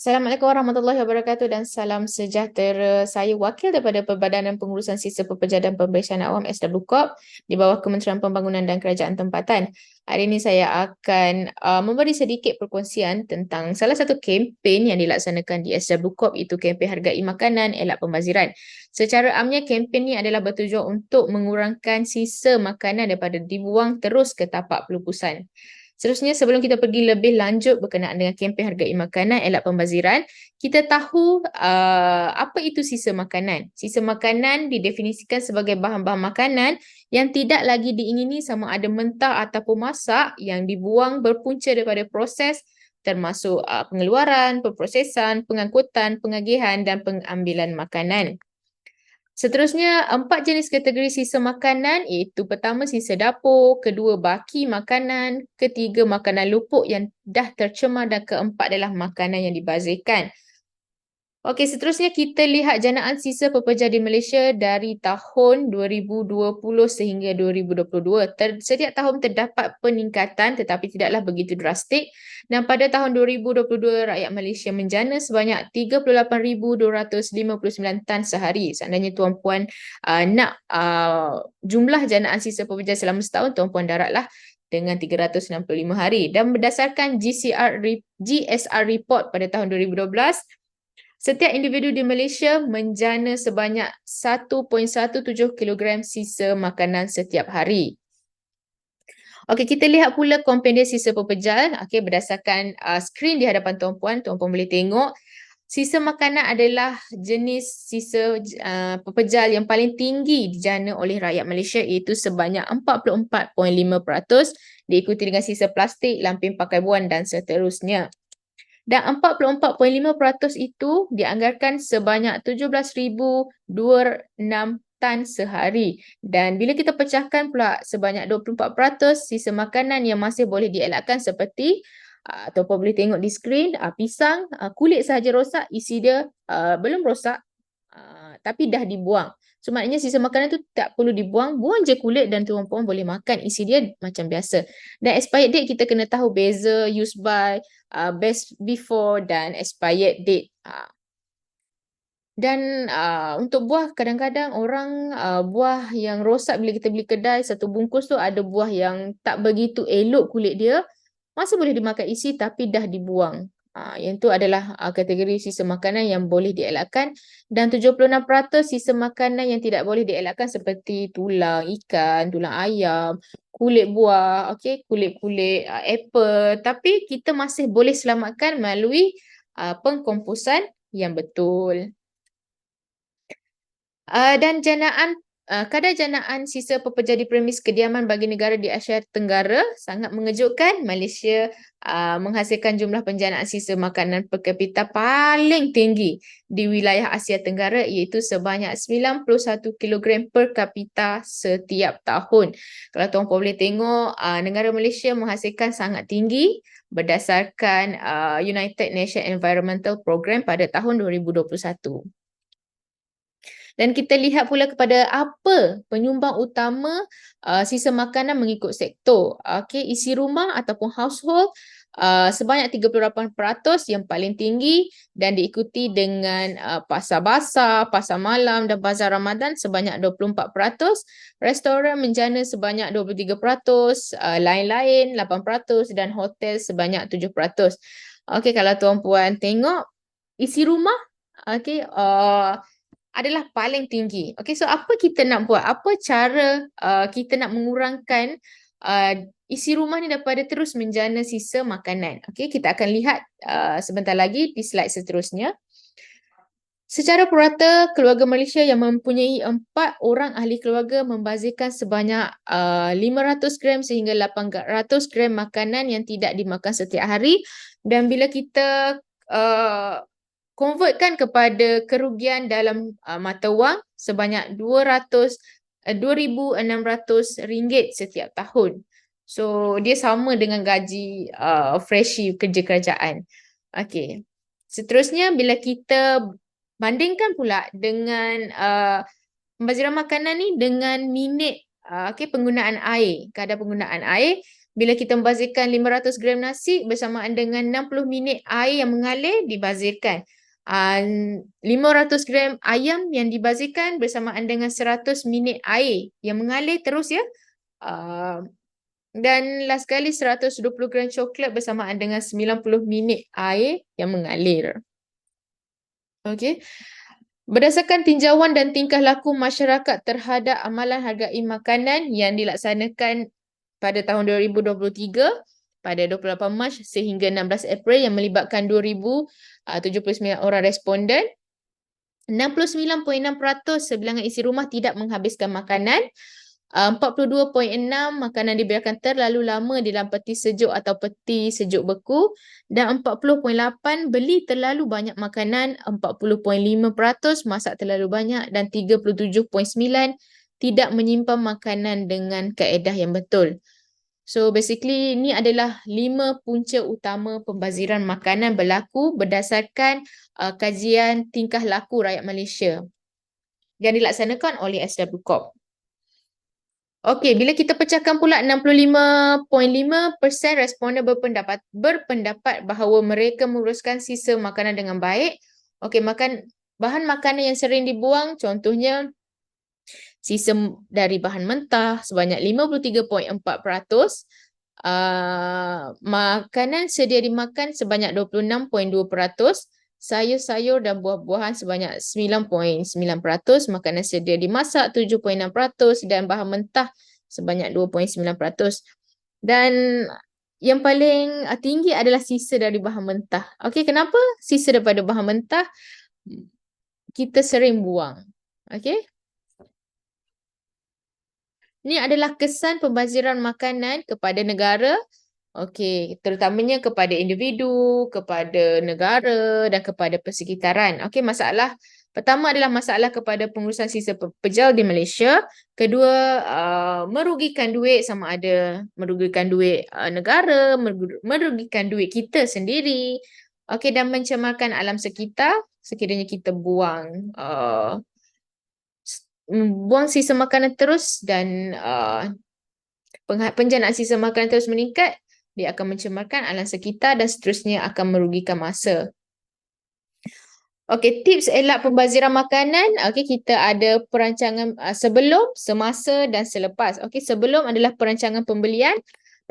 Assalamualaikum warahmatullahi wabarakatuh dan salam sejahtera. Saya wakil daripada Perbadanan Pengurusan Sisa Pekerja dan Pemberian Awam SW Corp di bawah Kementerian Pembangunan dan Kerajaan Tempatan. Hari ini saya akan memberi sedikit perkongsian tentang salah satu kempen yang dilaksanakan di SW Corp, iaitu kempen Hargai Makanan Elak Pembaziran. Secara amnya kempen ini adalah bertujuan untuk mengurangkan sisa makanan daripada dibuang terus ke tapak pelupusan. Seterusnya, sebelum kita pergi lebih lanjut berkenaan dengan kempen Hargai Makanan Elak Pembaziran, kita tahu apa itu sisa makanan. Sisa makanan didefinisikan sebagai bahan-bahan makanan yang tidak lagi diingini sama ada mentah ataupun masak yang dibuang berpunca daripada proses termasuk pengeluaran, perprosesan, pengangkutan, pengagihan dan pengambilan makanan. Seterusnya, 4 jenis kategori sisa makanan iaitu pertama sisa dapur, kedua baki makanan, ketiga makanan lupuk yang dah tercemar dan keempat adalah makanan yang dibazirkan. Okey, seterusnya kita lihat janaan sisa pekerja di Malaysia dari tahun 2020 sehingga 2022. Setiap tahun terdapat peningkatan tetapi tidaklah begitu drastik. Dan pada tahun 2022, rakyat Malaysia menjana sebanyak 38,259 tan sehari. Seandainya tuan-puan nak jumlah janaan sisa pekerja selama setahun, tuan-puan daratlah dengan 365 hari. Dan berdasarkan GSR report pada tahun 2012, setiap individu di Malaysia menjana sebanyak 1.17 kilogram sisa makanan setiap hari. Okey, kita lihat pula kompendia sisa pepejal. Okey, berdasarkan skrin di hadapan tuan-puan boleh tengok sisa makanan adalah jenis sisa pepejal yang paling tinggi dijana oleh rakyat Malaysia, iaitu sebanyak 44.5%, diikuti dengan sisa plastik, lampin pakai buan dan seterusnya. Dan 44.5% itu dianggarkan sebanyak 17,206 tan sehari. Dan bila kita pecahkan pula sebanyak 24% sisa makanan yang masih boleh dielakkan seperti ataupun boleh tengok di skrin, pisang, kulit sahaja rosak, isi dia belum rosak tapi dah dibuang. So maknanya sisa makanan tu tak perlu dibuang, buang je kulit dan tuan-puan boleh makan, isi dia macam biasa. Dan expired date kita kena tahu beza use by, best before dan expired date. Dan untuk buah, kadang-kadang orang buah yang rosak bila kita beli kedai, satu bungkus tu ada buah yang tak begitu elok kulit dia, masih boleh dimakan isi tapi dah dibuang. Yang tu adalah kategori sisa makanan yang boleh dielakkan. Dan 76% sisa makanan yang tidak boleh dielakkan seperti tulang ikan, tulang ayam, kulit buah, okay, kulit-kulit apple. Tapi kita masih boleh selamatkan melalui pengkomposan yang betul. Dan kadar janaan sisa pekerja di premis kediaman bagi negara di Asia Tenggara sangat mengejutkan. Malaysia menghasilkan jumlah penjanaan sisa makanan per kapita paling tinggi di wilayah Asia Tenggara, iaitu sebanyak 91 kilogram per kapita setiap tahun. Kalau tuan boleh tengok, negara Malaysia menghasilkan sangat tinggi berdasarkan United Nations Environmental Program pada tahun 2021. Dan kita lihat pula kepada apa penyumbang utama sisa makanan mengikut sektor. Okey, isi rumah ataupun household sebanyak 38% yang paling tinggi, dan diikuti dengan pasar basah, pasar malam dan bazar Ramadan sebanyak 24%, restoran menjana sebanyak 23%, lain-lain 8% dan hotel sebanyak 7%. Okey, kalau tuan-puan tengok isi rumah, okey, adalah paling tinggi. Okay, so apa kita nak buat? Apa cara kita nak mengurangkan isi rumah ni daripada terus menjana sisa makanan? Okay, kita akan lihat sebentar lagi di slide seterusnya. Secara purata, keluarga Malaysia yang mempunyai 4 orang ahli keluarga membazirkan sebanyak 500 gram sehingga 800 gram makanan yang tidak dimakan setiap hari. Dan bila kita convertkan kepada kerugian dalam mata wang sebanyak RM2,600 setiap tahun. So dia sama dengan gaji freshie kerja kerajaan. Okey. Seterusnya, bila kita bandingkan pula dengan pembaziran makanan ni dengan minit penggunaan air, kadar penggunaan air, Bila kita membazirkan 500 gram nasi bersamaan dengan 60 minit air yang mengalir dibazirkan. 500 gram ayam yang dibazirkan bersamaan dengan 100 minit air yang mengalir terus ya. Dan last sekali 120 gram coklat bersamaan dengan 90 minit air yang mengalir. Okey. Berdasarkan tinjauan dan tingkah laku masyarakat terhadap amalan hargai makanan yang dilaksanakan pada tahun 2023 pada 28 Mac sehingga 16 April yang melibatkan 2,079 orang responden, 69.6% sebilangan isi rumah tidak menghabiskan makanan, 42.6 makanan dibiarkan terlalu lama dalam peti sejuk atau peti sejuk beku, dan 40.8 beli terlalu banyak makanan, 40.5% masak terlalu banyak, dan 37.9 tidak menyimpan makanan dengan kaedah yang betul. So basically ni adalah 5 punca utama pembaziran makanan berlaku berdasarkan kajian tingkah laku rakyat Malaysia yang dilaksanakan oleh SW Corp. Okey, bila kita pecahkan pula 65.5% responden berpendapat bahawa mereka menguruskan sisa makanan dengan baik. Okey, bahan makanan yang sering dibuang contohnya sisa dari bahan mentah sebanyak 53.4%, makanan sedia dimakan sebanyak 26.2%, sayur-sayur dan buah-buahan sebanyak 9.9%, makanan sedia dimasak 7.6% dan bahan mentah sebanyak 2.9%. Dan yang paling tinggi adalah sisa dari bahan mentah. Okey, kenapa sisa daripada bahan mentah kita sering buang? Okey. Ini adalah kesan pembaziran makanan kepada negara, okey, terutamanya kepada individu, kepada negara dan kepada persekitaran. Okey, masalah pertama adalah masalah kepada pengurusan sisa pejal di Malaysia. Kedua, merugikan duit, sama ada merugikan duit negara, merugikan duit kita sendiri. Okey, dan mencemarkan alam sekitar sekiranya kita buang sisa makanan terus dan penjanaan sisa makanan terus meningkat, dia akan mencemarkan alam sekitar dan seterusnya akan merugikan masa. Okey, tips elak pembaziran makanan. Okey, kita ada perancangan sebelum, semasa dan selepas. Okey, sebelum adalah perancangan pembelian.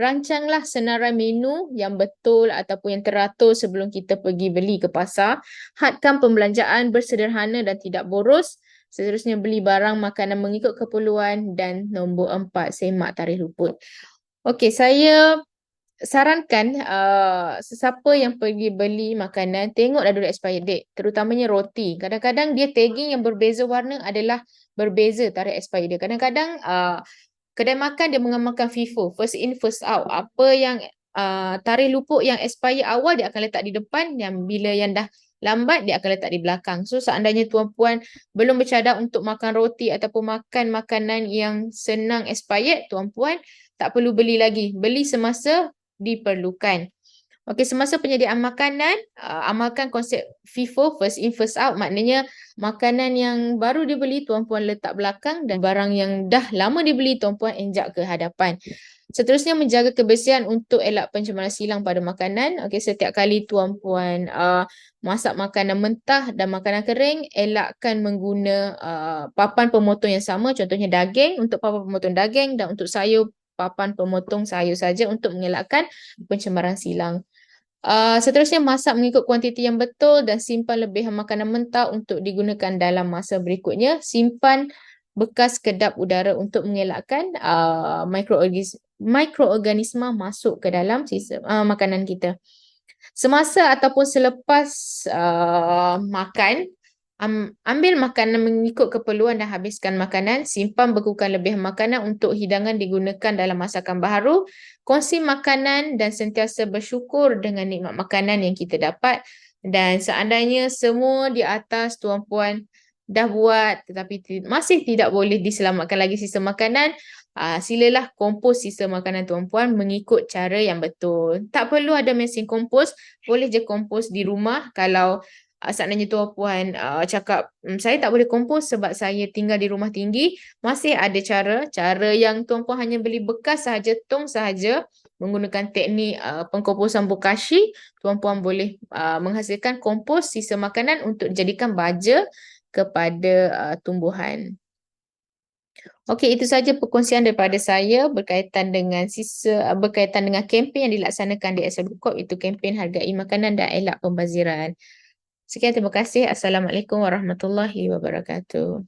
Rancanglah senarai menu yang betul ataupun yang teratur sebelum kita pergi beli ke pasar. Hadkan pembelanjaan bersederhana dan tidak boros. Seterusnya, beli barang makanan mengikut keperluan. Dan nombor 4, semak tarikh luput. Okey, saya sarankan sesiapa yang pergi beli makanan, tengoklah dulu expired date. Terutamanya roti. Kadang-kadang dia tagging yang berbeza warna adalah berbeza tarikh expired dia. Kadang-kadang kedai makan dia mengamalkan FIFO, first in first out. Apa yang tarikh luput yang expire awal dia akan letak di depan, yang bila yang dah lambat dia akan letak di belakang. So seandainya tuan-puan belum bercadang untuk makan roti ataupun makan makanan yang senang expired, tuan-puan tak perlu beli lagi. Beli semasa diperlukan. Okey, semasa penyediaan makanan, amalkan konsep FIFO, first in first out. Maknanya makanan yang baru dibeli tuan-puan letak belakang dan barang yang dah lama dibeli tuan-puan enjak ke hadapan. Seterusnya, menjaga kebersihan untuk elak pencemaran silang pada makanan. Okey, setiap kali tuan-puan masak makanan mentah dan makanan kering, elakkan mengguna papan pemotong yang sama. Contohnya daging untuk papan pemotong daging dan untuk sayur papan pemotong sayur saja untuk mengelakkan pencemaran silang. Seterusnya, masak mengikut kuantiti yang betul dan simpan lebihan makanan mentah untuk digunakan dalam masa berikutnya. Simpan bekas kedap udara untuk mengelakkan mikroorganisma masuk ke dalam sisa makanan kita. Semasa ataupun selepas makan, ambil makanan mengikut keperluan dan habiskan makanan. Simpan bekukan lebihan makanan untuk hidangan digunakan dalam masakan baharu. Kongsi makanan dan sentiasa bersyukur dengan nikmat makanan yang kita dapat. Dan seandainya semua di atas tuan-puan dah buat tetapi masih tidak boleh diselamatkan lagi sisa makanan, silalah kompos sisa makanan tuan-puan mengikut cara yang betul. Tak perlu ada mesin kompos, boleh je kompos di rumah. Kalau seandainya tuan-puan cakap, saya tak boleh kompos sebab saya tinggal di rumah tinggi, masih ada cara yang tuan-puan hanya beli bekas sahaja, tong sahaja, menggunakan teknik pengkomposan bokashi, tuan-puan boleh menghasilkan kompos sisa makanan untuk dijadikan baja kepada tumbuhan. Okey, itu saja perkongsian daripada saya berkaitan dengan kempen yang dilaksanakan di SLB Corp, itu kempen hargai makanan dan elak pembaziran. Sekian, terima kasih. Assalamualaikum warahmatullahi wabarakatuh.